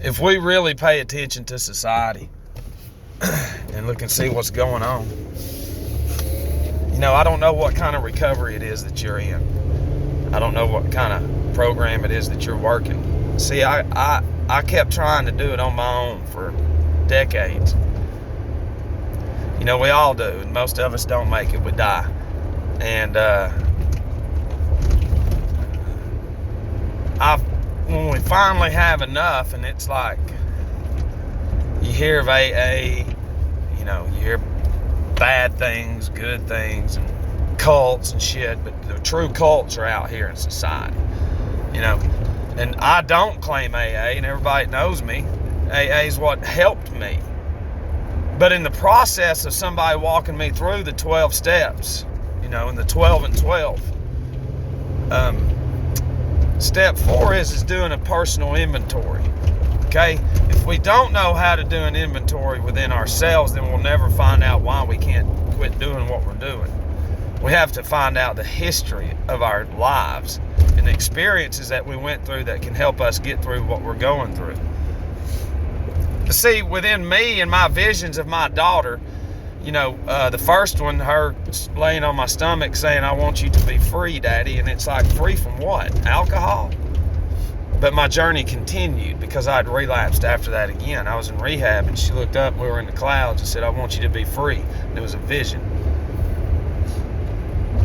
if we really pay attention to society and look and see what's going on, I don't know what kind of recovery it is that you're in. I don't know what kind of program it is that you're working. See, I kept trying to do it on my own for decades. We all do, and most of us don't make it. We die. And when we finally have enough, and it's like you hear of AA, you hear bad things, good things, and cults and shit, but the true cults are out here in society, and I don't claim AA, and everybody knows me. AA is what helped me, but in the process of somebody walking me through the 12 steps, in the 12 and 12, step 4 is doing a personal inventory. Okay, if we don't know how to do an inventory within ourselves, then we'll never find out why we can't quit doing what we're doing. We have to find out the history of our lives and the experiences that we went through that can help us get through what we're going through. See, within me and my visions of my daughter, the first one, her laying on my stomach saying, "I want you to be free, Daddy," and it's like, free from what? Alcohol? But my journey continued because I'd relapsed after that again. I was in rehab, and she looked up, we were in the clouds, and said, "I want you to be free." And it was a vision.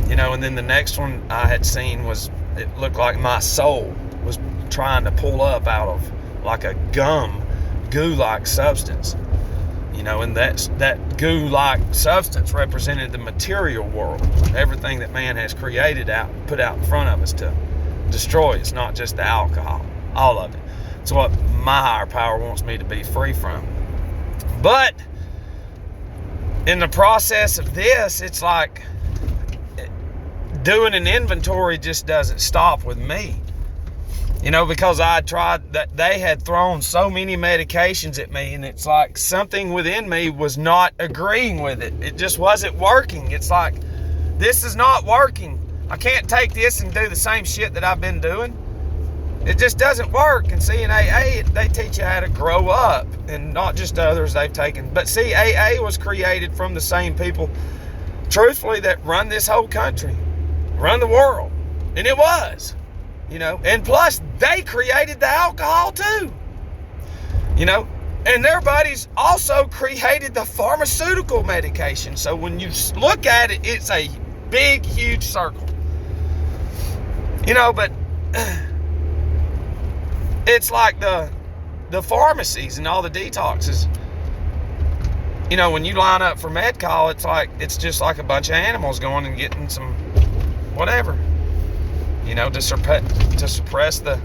And then the next one I had seen it looked like my soul was trying to pull up out of like a goo-like substance. And that goo-like substance represented the material world, everything that man has put out in front of us to destroy. It's not just the alcohol, all of it. It's what my higher power wants me to be free from. But in the process of this, it's like doing an inventory just doesn't stop with me. Because I tried that, they had thrown so many medications at me, and it's like something within me was not agreeing with it. It just wasn't working. It's like, this is not working. I can't take this and do the same shit that I've been doing. It just doesn't work. And see, in AA, they teach you how to grow up, and not just others they've taken. But see, AA was created from the same people, truthfully, that run this whole country, run the world. And it was. And plus they created the alcohol too, and their buddies also created the pharmaceutical medication. So when you look at it, it's a big, huge circle, but it's like the pharmacies and all the detoxes. When you line up for med-call, it's just like a bunch of animals going and getting some whatever, to suppress the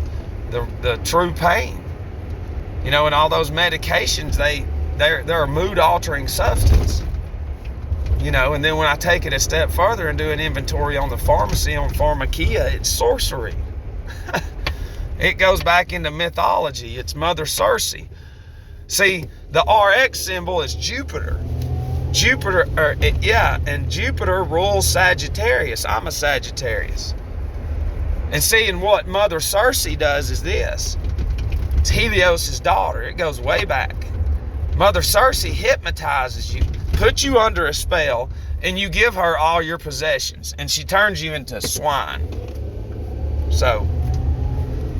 true pain. And all those medications, they're a mood-altering substance. And then when I take it a step further and do an inventory on the pharmacy, on pharmakia, it's sorcery. It goes back into mythology. It's Mother Circe. See, the RX symbol is Jupiter. And Jupiter rules Sagittarius. I'm a Sagittarius. And seeing what Mother Circe does is this. It's Helios' daughter. It goes way back. Mother Circe hypnotizes you, puts you under a spell, and you give her all your possessions. And she turns you into swine. So,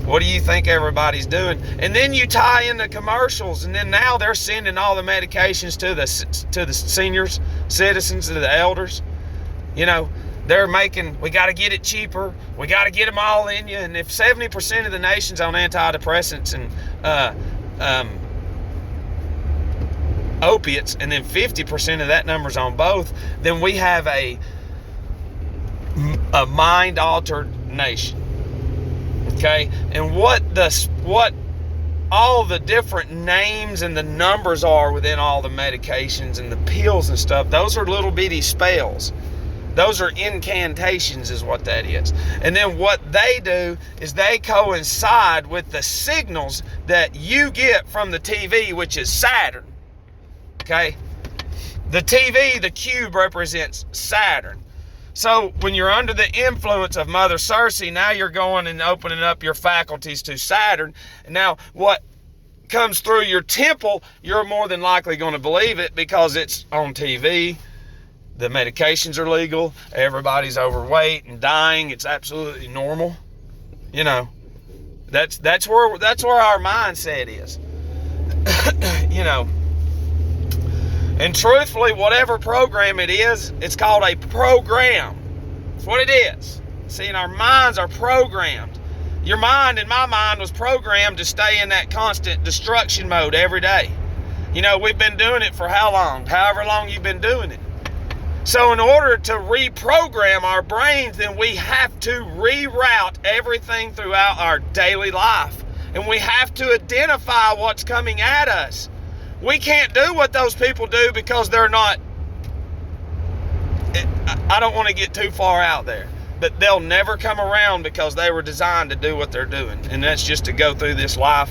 what do you think everybody's doing? And then you tie in the commercials, and then now they're sending all the medications to the seniors, citizens, to the elders. They're making, we got to get it cheaper. We got to get them all in you. And if 70% of the nation's on antidepressants and opiates, and then 50% of that number's on both, then we have a mind-altered nation. Okay? And what all the different names and the numbers are within all the medications and the pills and stuff, those are little bitty spells. Those are incantations is what that is. And then what they do is they coincide with the signals that you get from the TV, which is Saturn. Okay? The TV, the cube represents Saturn. So when you're under the influence of Mother Circe, now you're going and opening up your faculties to Saturn. And now what comes through your temple, you're more than likely going to believe it because it's on TV. The medications are legal. Everybody's overweight and dying. It's absolutely normal. You know, that's where our mindset is. You know, and truthfully, whatever program it is, it's called a program. That's what it is. See, and our minds are programmed. Your mind and my mind was programmed to stay in that constant destruction mode every day. You know, we've been doing it for how long? However long you've been doing it. So in order to reprogram our brains, then we have to reroute everything throughout our daily life. And we have to identify what's coming at us. We can't do what those people do because they're not, I don't want to get too far out there, but they'll never come around because they were designed to do what they're doing. And that's just to go through this life,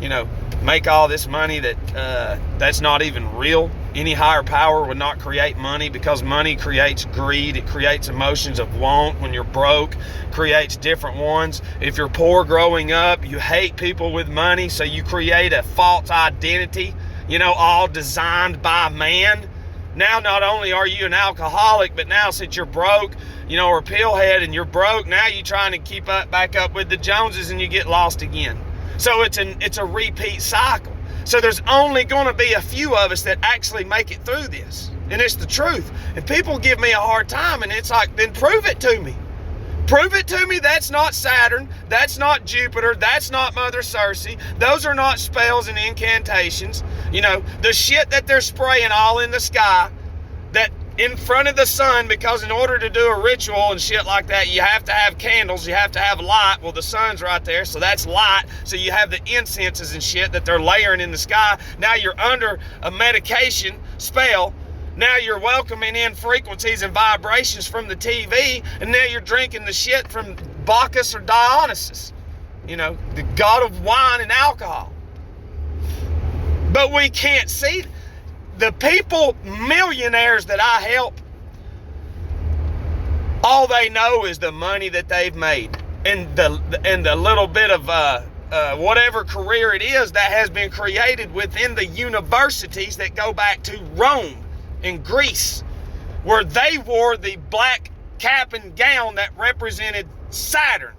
you know, make all this money that's not even real. Any higher power would not create money because money creates greed. It creates emotions of want. When you're broke, creates different ones. If you're poor growing up, you hate people with money, so you create a false identity, you know, all designed by man. Now, not only are you an alcoholic, but now since you're broke, you know, or pillhead and you're broke, now you're trying to keep back up with the Joneses and you get lost again. So it's a repeat cycle. So there's only going to be a few of us that actually make it through this. And it's the truth. And people give me a hard time, and it's like, then prove it to me. Prove it to me. That's not Saturn. That's not Jupiter. That's not Mother Circe. Those are not spells and incantations. You know, the shit that they're spraying all in the sky, that in front of the sun, because in order to do a ritual and shit like that, you have to have candles, you have to have light. Well, the sun's right there, so that's light. So you have the incenses and shit that they're layering in the sky. Now you're under a medication spell. Now you're welcoming in frequencies and vibrations from the TV, and now you're drinking the shit from Bacchus or Dionysus, you know, the god of wine and alcohol. But we can't see the people, millionaires that I help, all they know is the money that they've made and the little bit of whatever career it is that has been created within the universities that go back to Rome and Greece, where they wore the black cap and gown that represented Saturn.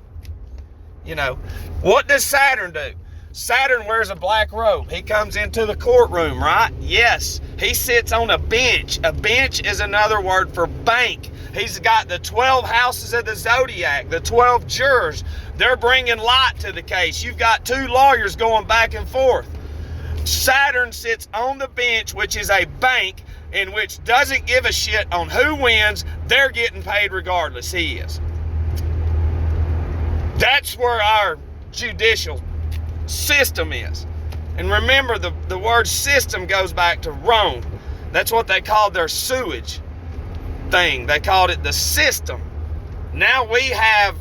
You know, what does Saturn do? Saturn wears a black robe. He comes into the courtroom, right? Yes. He sits on a bench. A bench is another word for bank. He's got the 12 houses of the zodiac, the 12 jurors. They're bringing light to the case. You've got 2 lawyers going back and forth. Saturn sits on the bench, which is a bank, in which doesn't give a shit on who wins. They're getting paid regardless. He is. That's where our judicial system is. And remember, the word system goes back to Rome. That's what they called their sewage thing. They called it the system. Now we have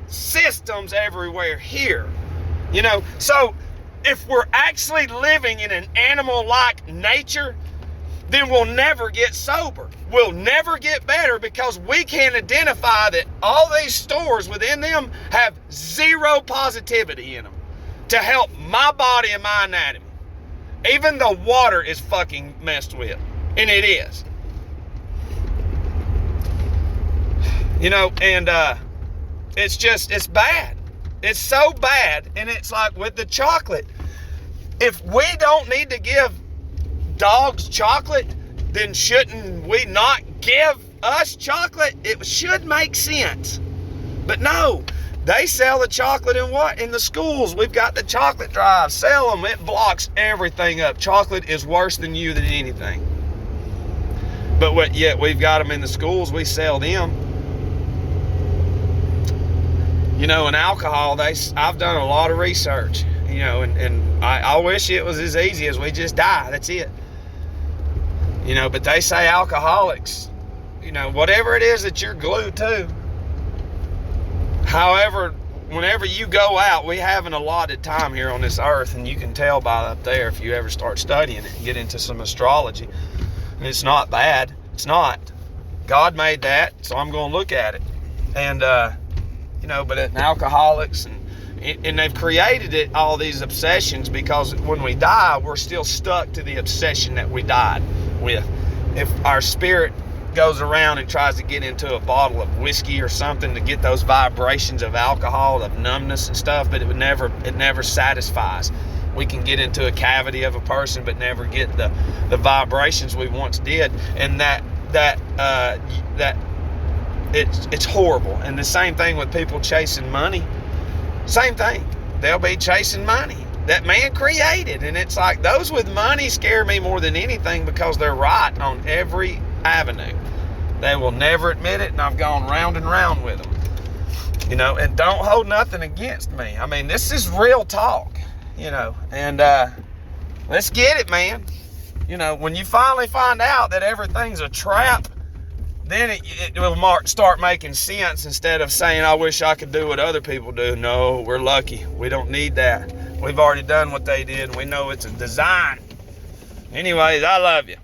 systems everywhere here. You know, so if we're actually living in an animal-like nature, then we'll never get sober. We'll never get better because we can identify that all these stores within them have zero positivity in them to help my body and my anatomy. Even the water is fucking messed with. And it is. You know, and it's bad. It's so bad. And it's like with the chocolate. If we don't need to give dogs chocolate, then shouldn't we not give us chocolate? It should make sense. But no. They sell the chocolate in what? In the schools. We've got the chocolate drive. Sell them. It blocks everything up. Chocolate is worse than you than anything. But yet we've got them in the schools. We sell them. You know, in alcohol, I've done a lot of research. You know, and I wish it was as easy as we just die. That's it. You know, but they say alcoholics, you know, whatever it is that you're glued to. However, whenever you go out, we have an allotted time here on this earth, and you can tell by up there if you ever start studying it and get into some astrology. And it's not bad. It's not. God made that, so I'm going to look at it. And, you know, but in alcoholics and And they've created it, all these obsessions, because when we die, we're still stuck to the obsession that we died with. If our spirit goes around and tries to get into a bottle of whiskey or something to get those vibrations of alcohol, of numbness and stuff, but it never satisfies. We can get into a cavity of a person, but never get the vibrations we once did, and it's horrible. And the same thing with people chasing money. Same thing. They'll be chasing money that man created, and it's like those with money scare me more than anything, because they're right on every avenue. They will never admit it, and I've gone round and round with them. And don't hold nothing against me. I mean, this is real talk, and let's get it, man. When you finally find out that everything's a trap, then it will start making sense, instead of saying, I wish I could do what other people do. No, we're lucky. We don't need that. We've already done what they did, and we know it's a design. Anyways, I love you.